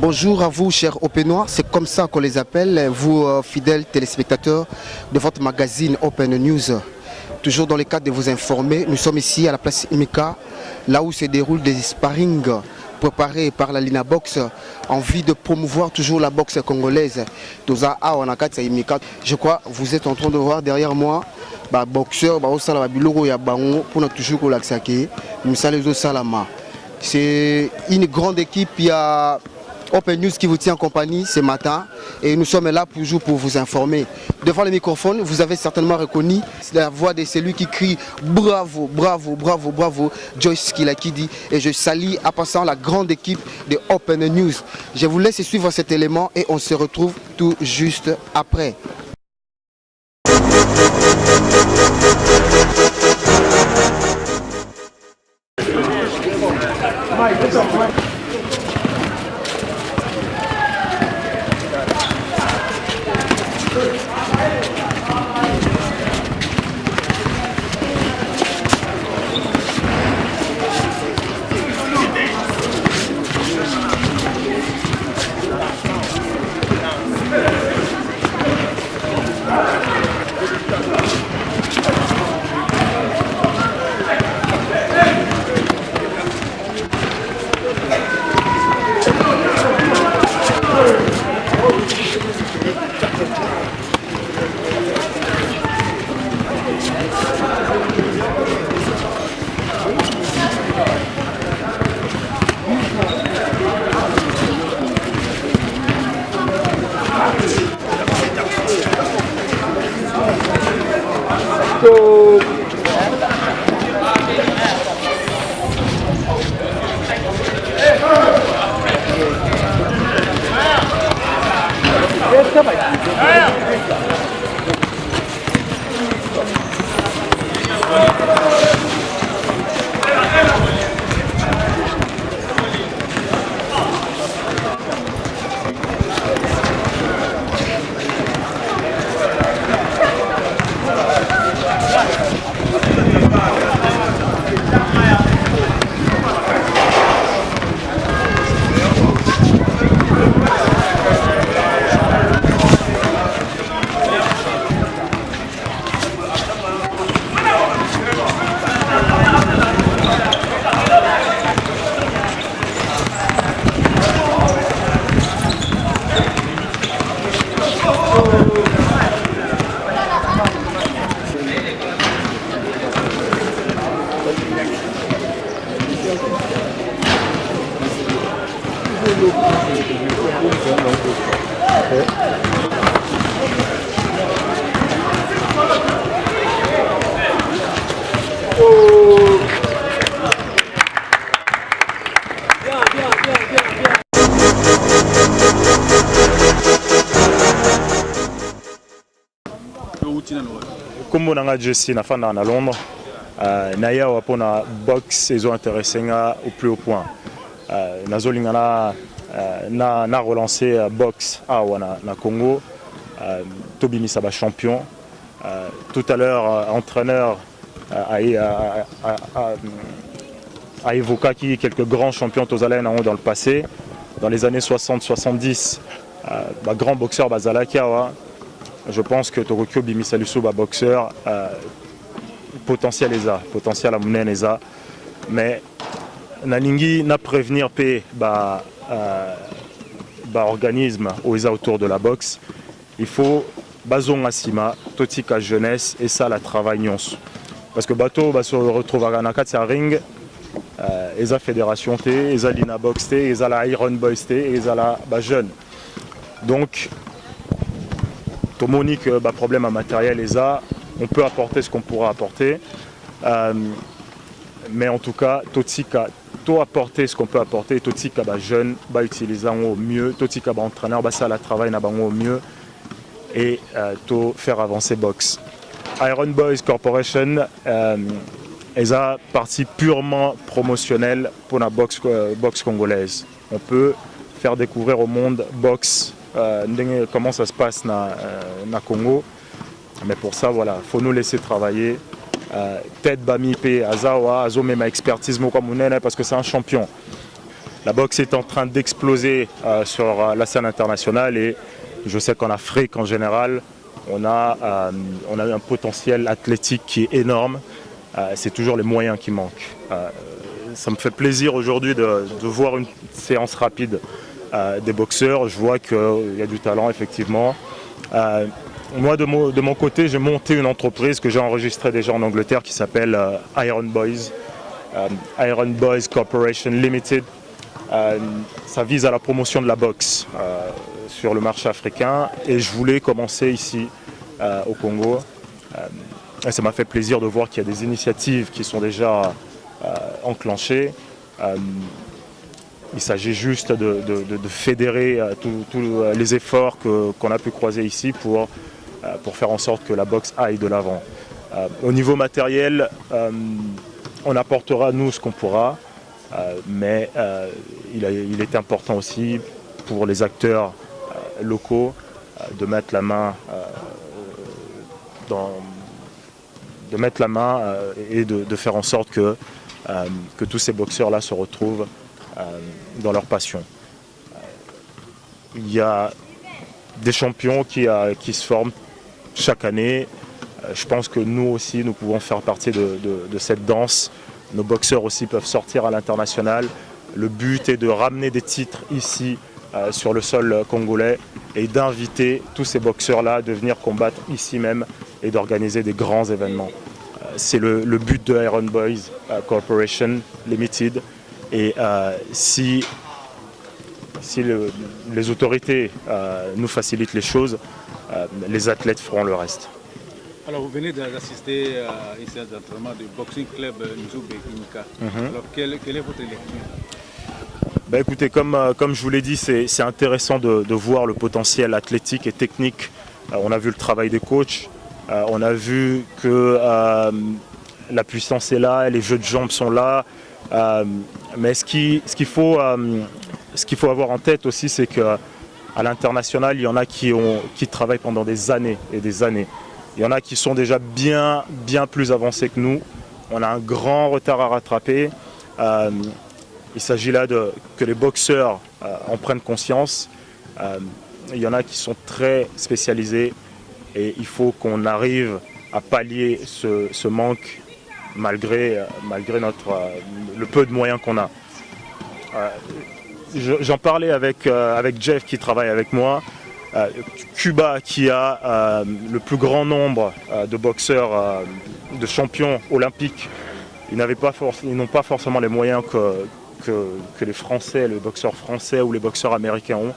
Bonjour à vous, chers Openois. C'est comme ça qu'on les appelle, vous fidèles téléspectateurs de votre magazine Open News. Toujours dans le cadre de vous informer, nous sommes ici à la place Imika, là où se déroulent des sparring préparés par la Lina Box en vue de promouvoir toujours la boxe congolaise. Je crois que vous êtes en train de voir derrière moi boxeur, c'est une grande équipe. Il y a Open News qui vous tient en compagnie ce matin et nous sommes là toujours pour vous informer. Devant le microphone, vous avez certainement reconnu la voix de celui qui crie bravo, bravo, bravo, bravo, Joyce Kilakidi. Et je salue à passant la grande équipe de Open News. Je vous laisse suivre cet élément et on se retrouve tout juste après. Comme on a Jessie na fanda na Londres, naya wapona box ils ont intéressé au plus haut point. Nazolinga na relancé box na Congo, Tobi Misaba champion. Tout à l'heure entraîneur a évoqué quelques grands champions tozalais dans le passé, dans les années 60-70, grand boxeur Bazalakia. Je pense que Torokyo Bimisalusu boxeur potentiel potentiel à Mounen mais nalingi na prévenir p organisme autour de la boxe. Il faut bazon asima totika jeunesse et ça la travail nyons parce que bateau se retrouve à Nakatsa ring eza fédération t eza lina box t eza la Iron Boys t eza la jeune, donc Monique, problème à matériel, on peut apporter ce qu'on pourra apporter, mais en tout cas, Totsika, apporter ce qu'on peut apporter, Totsika jeune, utiliser au mieux, Totsika entraîneur, ça la travail au mieux et faire avancer boxe. Iron Boys Corporation est une partie purement promotionnelle pour la boxe congolaise. On peut faire découvrir au monde boxe. Comment ça se passe na Congo, mais pour ça voilà, faut nous laisser travailler. Tête Bami P Azawa Azo même expertise parce que c'est un champion. La boxe est en train d'exploser sur la scène internationale et je sais qu'en Afrique en général, on a un potentiel athlétique qui est énorme. C'est toujours les moyens qui manquent. Ça me fait plaisir aujourd'hui de voir une séance rapide des boxeurs. Je vois qu'il y a du talent effectivement. Moi de mon côté, j'ai monté une entreprise que j'ai enregistrée déjà en Angleterre qui s'appelle Iron Boys. Iron Boys Corporation Limited. Ça vise à la promotion de la boxe sur le marché africain et je voulais commencer ici au Congo. Et ça m'a fait plaisir de voir qu'il y a des initiatives qui sont déjà enclenchées. Il s'agit juste de fédérer tous les efforts qu'on a pu croiser ici pour faire en sorte que la boxe aille de l'avant. Au niveau matériel, on apportera nous ce qu'on pourra. Mais il est important aussi pour les acteurs locaux de mettre la main et de faire en sorte que tous ces boxeurs-là se retrouvent dans leur passion. Il y a des champions qui se forment chaque année. Je pense que nous aussi, nous pouvons faire partie de cette danse. Nos boxeurs aussi peuvent sortir à l'international. Le but est de ramener des titres ici sur le sol congolais et d'inviter tous ces boxeurs-là à venir combattre ici même et d'organiser des grands événements. C'est le but de Iron Boys Corporation Limited. Et si les autorités nous facilitent les choses, les athlètes feront le reste. Alors vous venez d'assister ici à l'entraînement du Boxing Club Nzube Kinika. Alors quelle est votre lecture? Écoutez, comme je vous l'ai dit, c'est intéressant de voir le potentiel athlétique et technique. On a vu le travail des coachs, on a vu que la puissance est là, les jeux de jambes sont là. Mais ce qu'il faut avoir en tête aussi, c'est qu'à l'international, il y en a qui travaillent pendant des années et des années. Il y en a qui sont déjà bien plus avancés que nous. On a un grand retard à rattraper. Il s'agit là que les boxeurs en prennent conscience. Il y en a qui sont très spécialisés et il faut qu'on arrive à pallier ce manque malgré le peu de moyens qu'on a. J'en parlais avec Jeff qui travaille avec moi. Cuba qui a le plus grand nombre de boxeurs, de champions olympiques, ils n'ont pas forcément les moyens que les Français, les boxeurs français ou les boxeurs américains ont,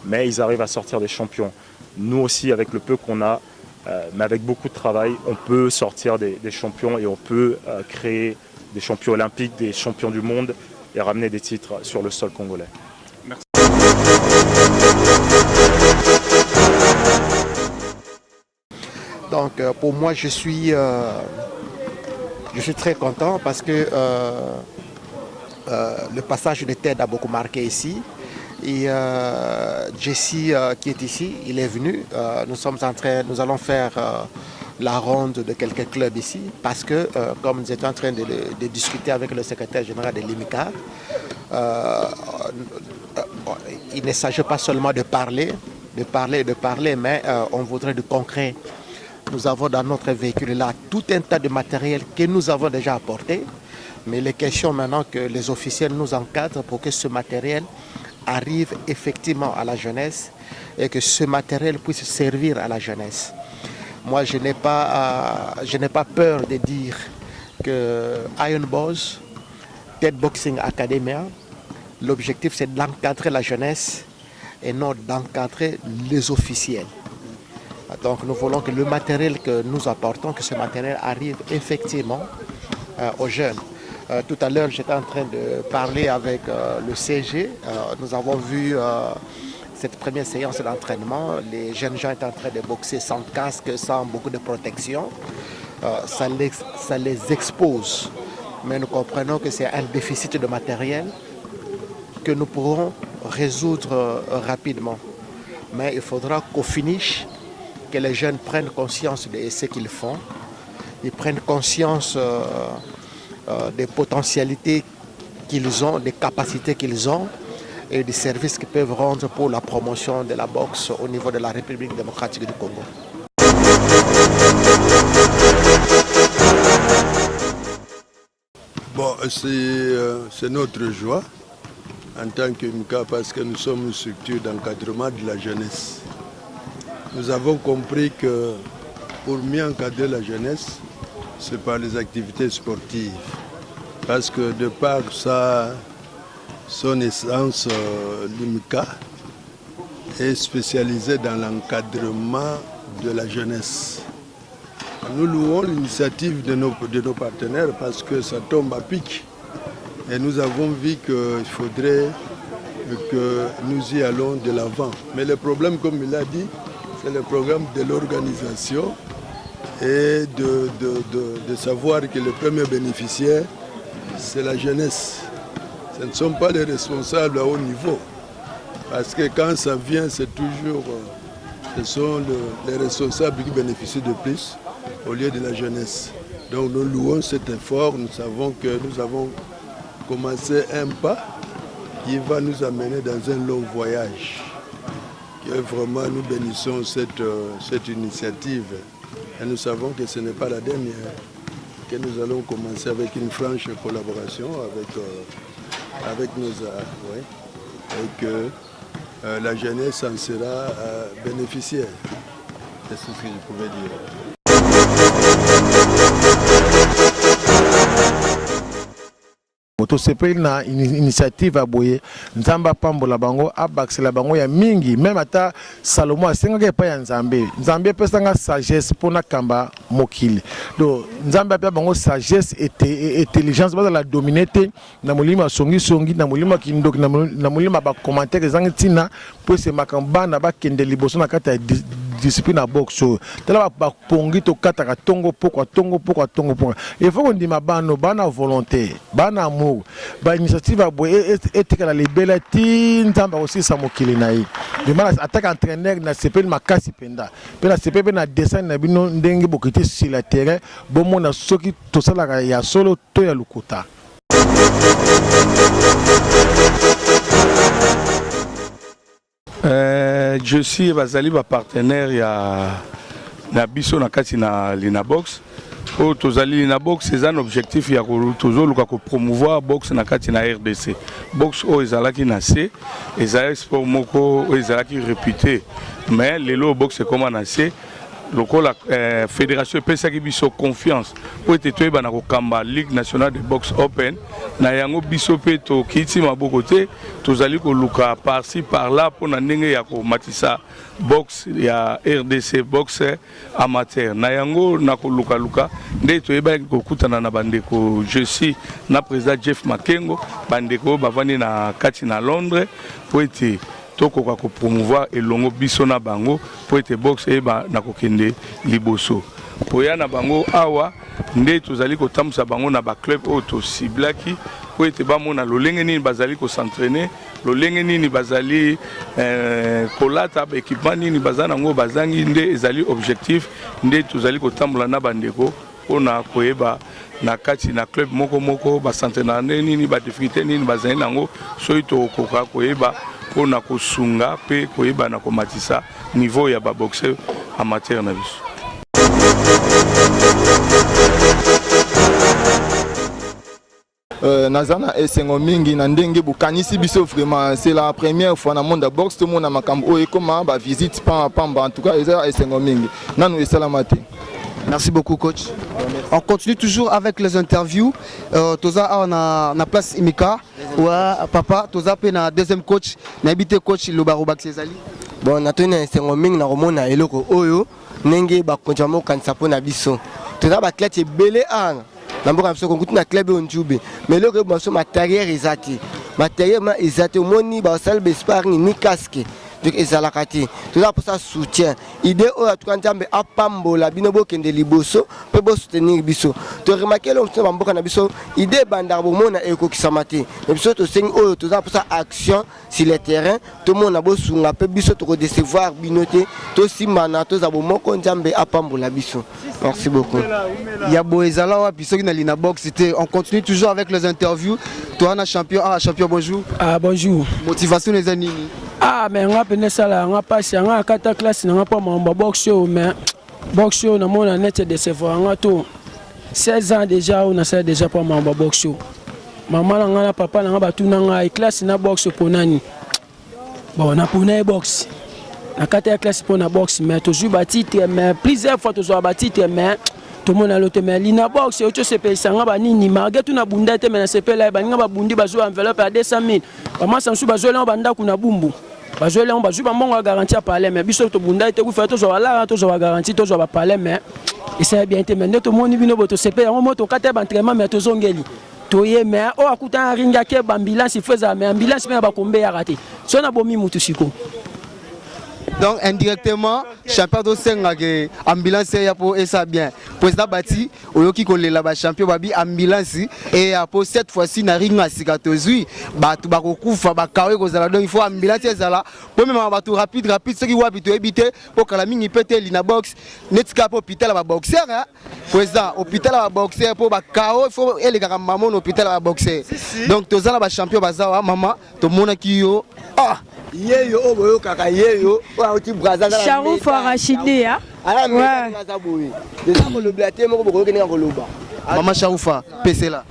mais ils arrivent à sortir des champions. Nous aussi, avec le peu qu'on a, mais avec beaucoup de travail, on peut sortir des champions et on peut créer des champions olympiques, des champions du monde et ramener des titres sur le sol congolais. Merci. Donc pour moi, je suis très content parce que le passage de TED a beaucoup marqué ici. Et Jesse qui est ici, il est venu. Nous allons faire la ronde de quelques clubs ici parce que, comme nous étions en train de discuter avec le secrétaire général de l'IMICA, il ne s'agit pas seulement de parler, mais on voudrait du concret. Nous avons dans notre véhicule là tout un tas de matériel que nous avons déjà apporté, mais les questions maintenant que les officiels nous encadrent pour que ce matériel arrive effectivement à la jeunesse et que ce matériel puisse servir à la jeunesse. Moi, je n'ai pas peur de dire que Iron Boys, TED Boxing Academia, l'objectif c'est d'encadrer la jeunesse et non d'encadrer les officiels. Donc nous voulons que le matériel que nous apportons, que ce matériel arrive effectivement aux jeunes. Tout à l'heure, j'étais en train de parler avec le CG. Nous avons vu cette première séance d'entraînement. Les jeunes gens étaient en train de boxer sans casque, sans beaucoup de protection. Ça les expose. Mais nous comprenons que c'est un déficit de matériel que nous pourrons résoudre rapidement. Mais il faudra qu'au finish, que les jeunes prennent conscience de ce qu'ils font. Ils prennent conscience des potentialités qu'ils ont, des capacités qu'ils ont et des services qu'ils peuvent rendre pour la promotion de la boxe au niveau de la République démocratique du Congo. Bon, c'est notre joie en tant que MICA parce que nous sommes une structure d'encadrement de la jeunesse. Nous avons compris que pour mieux encadrer la jeunesse, c'est par les activités sportives. Parce que de par son essence, l'IMCA est spécialisé dans l'encadrement de la jeunesse. Nous louons l'initiative de nos partenaires parce que ça tombe à pic. Et nous avons vu qu'il faudrait que nous y allons de l'avant. Mais le problème, comme il l'a dit, c'est le problème de l'organisation et de savoir que le premier bénéficiaire, c'est la jeunesse. Ce ne sont pas les responsables à haut niveau. Parce que quand ça vient, ce sont les responsables qui bénéficient de plus au lieu de la jeunesse. Donc nous louons cet effort, nous savons que nous avons commencé un pas qui va nous amener dans un long voyage. Que vraiment nous bénissons cette initiative et nous savons que ce n'est pas la dernière, que nous allons commencer avec une franche collaboration avec nos arts, ouais, et que la jeunesse en sera bénéficiaire. C'est tout ce que je pouvais dire. Tosepeli na initiative aboye nzamba pambola bango abaksela bango ya mingi même ata Salomo asengaka epai ya Nzambe pesanga sagesse pona kamba mokili donc Nzambe apia bango sagesse et intelligence baza la dominité na molima songi na molima kindoki na molima ba commentaire ezangi tina po se makamba na ba kende liboso na kata discipline à boxe tala ba pongi to kataka tongo poko il faut qu'on dise bana volonté bana amour ba initiative aboye etikala libela ti Nzamba aussi sa mokili na yi demana attaque entraîneur na sepeli makasi penda pe na sepeli na dessin na bino ndenge bokiti sur le terrain bomona soki tosala ya solo to ya lukuta. Je suis Bazali partenaire ya biso na kati na Linabox. O tozali Linabox c'est un objectif ya tozoluka ko promouvoir boxe na kati na RDC. Boxe o ezalaki na C, ezali sport moko ezalaki réputé. Mais lelo boxe comment na C lokola fédération pesaki biso confiance po ete toyeba na kokamba Ligue nationale de boxe open na yango biso pe to kiti maboko te tozali koluka par-ci par-là po na ndenge ya komatisa boxe ya RDC boxe amateur na yango na koluka nde toyeba kokutana na bandeko je suis na président Jeff Makengo bandeko bavandi na kati na Londres po ete tokoka ko promouvoir elongo biso na bango po ete boxe eba na kokende liboso po ya na bango awa nde tozali kotambusa bango na ba club auto ciblaki po ete bamona lolenge nini bazali ko s'entraîner lolenge nini bazali kolata ba équipement nini bazana ngo bazangi nde ezali objectif nde tozali kotambola na bandeko ona koyeba na kati na club moko ba s'entraîner nini ba difficulté nini bazali nango soki tokoka koyeba pona kosunga pe koyeba na komatisa niveau ya ba boxeur amateur na biso. Nazana esengo mingi na ndenge bukanisi biso vraiment c'est la première fois na monde boxe tout monde na makambo o ekoma ba visite pamba en tout cas esengo mingi nanu esalamate. Merci beaucoup, coach. On continue toujours avec les interviews. Toza on a place Imika. Ouais, papa, Toza pe na deuxième coach, na habité coach Lobarobak Cezali. Bon, na toni esengo mingi na romona eloko oyo nenge ba konjamo kanisa pona biso. Toza ba athlète belé ana. Na mboka biso konkuti na club onjube. Mais eloko baso matériel ezati. Matériel ma ezati moni ba salle de sparring ni casque. Donc ezalakati toza pour ça soutien idée oyo tukanjambe apambola bino bokende liboso pe bo soutenir biso to remarquer l'homme na mboka na biso idée bandar bomona ekokisama te biso to sengi oyo toza pour ça action sur le terrain to mona bo sunga pe biso to ko décevoir binote to simana to za bomoko njambe apambola biso Merci beaucoup. Yabo Ezala, puis ceux qui na box, on continue toujours avec les interviews. Toi, on a champion. Ah, champion, bonjour. Ah, bonjour. Motivation les amis. Ah, mais on a peine ça là, on a passé, on a 4 classes, on a pas mon box show, mais box show, on a net de se voir. On a tout 16 ans déjà, on a déjà pas mon box show. Maman, on a papa, on a tout dans la classe, on a box pour nani. Bon, on a pour une box. La 4 classe pour une box, mais toujours bâti, mais plusieurs fois toujours bâti, mais tout le monde a l'autre, mais l'ina box, c'est se paye ça, on a ni malgré tout na bunda, mais se paye là, on a bundi, bazo enveloppe à 200 000. Maman, sans sous bazo là, on banda qu'on a bumbu. Bazo là, on bazo, on va garantir à parler, mais biso to bunda, tu fais toujours là, toujours garantir, toujours va parler, mais et ça bien été, mais tout le monde vient au se paye, on monte au 4 entraînement, mais tout zongeli. Toye mais o akuta ringa ke ambulance faisait mais ambulance mais ba kombe ya raté so na bomi mutu siko. Donc indirectement champion do senga que ambulance ya po et ça bien président bati oyoki kolela ba champion babi ambulance et pour cette fois-ci na ringa sikatozui batu bakokufa bakawe kozala donc il faut ambulance ezala pour même batu rapide ceux qui wa bito ebité pour kala mingi pété lina box netika pour hôpital ba boxer hein président hôpital ba boxer pour bakao il faut elega maman hôpital ba boxer donc tozala ba champion bazawa maman to mona kiyo ah yeyo oboyo kaka yeyo oti braza za Sharouf Rachidi ya ouais déjà ko le blaté moko boko kenga ko loba maman Sharoufa PC là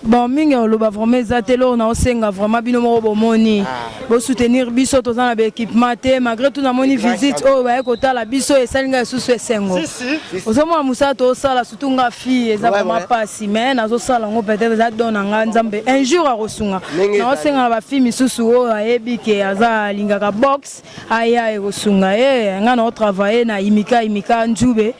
bon mingi oloba vraiment zatelo na osenga vraiment bino moko bomoni bo soutenir biso to na équipement te malgré tout na moni visite oh ba ko tala biso e salinga susu esengo ozomo musa to sala surtout nga fille eza vraiment pas mais nazo sala ngo peut-être za dona nga nzambe un jour a rosunga na osenga ba fille misusu o ayebi ke aza lingaka box aya e rosunga nga na travailler na imika njube.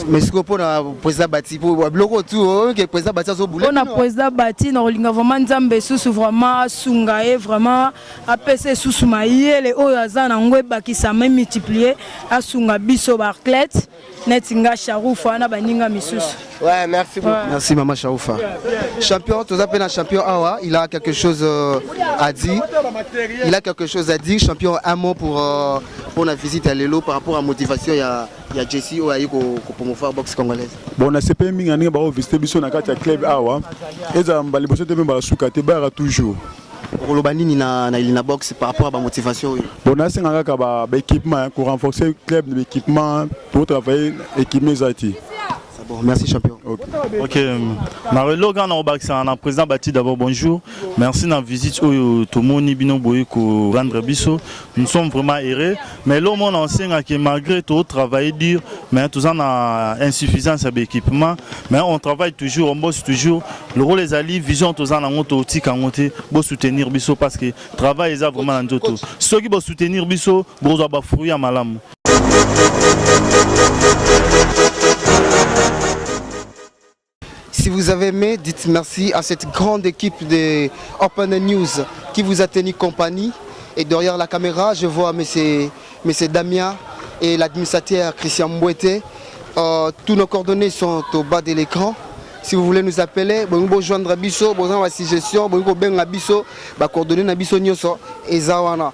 Mais ce qu'on peut président bâti pour bloquer tout que président bâti so boulot. On a président bâti na olinga vraiment nzambe susu vraiment sungae vraiment apese susu maiyele oyo aza na ngwe bakisa même multiplier asunga biso barclette netinga Sharoufa na baninga misusu. Ouais, merci beaucoup. Merci maman Sharoufa. Champion, tu appelles un champion Awa, il a quelque chose à dire. Il a quelque chose à dire, champion un mot pour la visite à Lelo par rapport à la motivation il y a Jesse ou à promouvoir boxe congolaise. Bon, on a CP mingi ani ba visiter biso na kati ya club Awa. Eza mbali boso te ba suka te ba toujours. Kolobani na ilina boxe par rapport à la motivation. Bon, on a senga ka ba équipement pour renforcer le club d'équipement pour travailler équipement zati. Bon, merci champion. Ok. Logan na président Bati d'abord bonjour. Merci de la visite au Tomoni Bino Boyko rendre biso. Nous sommes vraiment heureux. Mais là, on enseigne que malgré tout travail dur, mais tout ça a insuffisance d'équipement. Mais on travaille toujours, on bosse toujours. Le rôle des alliés, vision tout ça, on a soutenir biso parce que le travail est vraiment dans tout. Ceux qui vont soutenir biso, ils vont fruits à malam. Si vous avez aimé, dites merci à cette grande équipe de Open News qui vous a tenu compagnie. Et derrière la caméra, je vois M. Damien et l'administrateur Christian Mbouete. Tous nos coordonnées sont au bas de l'écran. Si vous voulez nous appeler, vous pouvez joindre Bisso, vous avez une suggestion, vous pouvez benga Bisso, coordonner na Bisso nyoso et zawana.